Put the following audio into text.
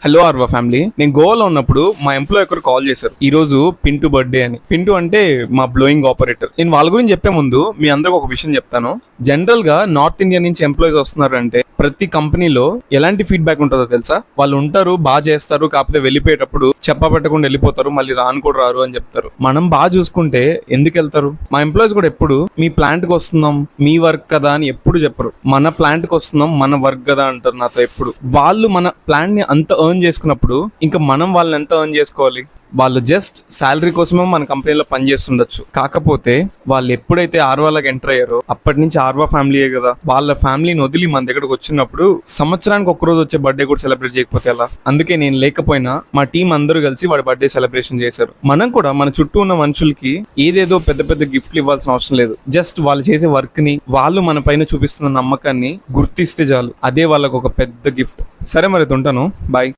Hello ఆర్వా family, నేను గోవాలో ఉన్నప్పుడు మా ఎంప్లాయ్ ఒకరు కాల్ చేశారు. ఈ రోజు పింటూ బర్త్డే అని. పింటూ అంటే మా బ్లోయింగ్ ఆపరేటర్. నేను వాళ్ళ గురించి చెప్పే ముందు మీ అందరికి ఒక విషయం చెప్తాను. జనరల్ గా నార్త్ ఇండియా నుంచి ఎంప్లాయీస్ వస్తున్నారు అంటే ప్రతి కంపెనీలో ఎలాంటి ఫీడ్బ్యాక్ ఉంటుందో తెలుసా? వాళ్ళు ఉంటారు, బాగా చేస్తారు, కాకపోతే వెళ్ళిపోయేటప్పుడు చెప్పబెట్టకుండా వెళ్ళిపోతారు, మళ్ళీ రాను కూడా రారు అని చెప్తారు. మనం బాగా చూసుకుంటే ఎందుకు వెళ్తారు? మా ఎంప్లాయీస్ కూడా ఎప్పుడు మీ ప్లాంట్ కి వస్తున్నాం, మీ వర్క్ కదా అని ఎప్పుడు చెప్పరు. మన ప్లాంట్ కి వస్తున్నాం, మన వర్క్ కదా అంటారు నాతో ఎప్పుడు. వాళ్ళు మన ప్లాంట్ ని అంత ఎర్న్ చేసుకున్నప్పుడు ఇంకా మనం వాళ్ళని ఎంత ఎర్న్ చేసుకోవాలి? వాళ్ళు జస్ట్ శాలరీ కోసమే మన కంపెనీలో పనిచేస్తుండొచ్చు. కాకపోతే వాళ్ళు ఎప్పుడైతే ఆర్వాలకు ఎంటర్ అయ్యారో అప్పటి నుంచి ఆర్వా ఫ్యామిలీయే కదా. వాళ్ళ ఫ్యామిలీని వదిలి మన దగ్గరకు వచ్చినప్పుడు సంవత్సరానికి ఒక్కరోజు వచ్చే బర్త్డే కూడా సెలబ్రేట్ చేయకపోతే ఎలా? అందుకే నేను లేకపోయినా మా టీం అందరూ కలిసి వాడి బర్త్డే సెలబ్రేషన్ చేశారు. మనం కూడా మన చుట్టూ ఉన్న మనుషులకి ఏదేదో పెద్ద పెద్ద గిఫ్ట్లు ఇవ్వాల్సిన అవసరం లేదు. జస్ట్ వాళ్ళు చేసే వర్క్ ని, వాళ్ళు మన పైన చూపిస్తున్న నమ్మకాన్ని గుర్తిస్తే చాలు. అదే వాళ్ళకు ఒక పెద్ద గిఫ్ట్. సరే మరి ఉంటాను, బాయ్.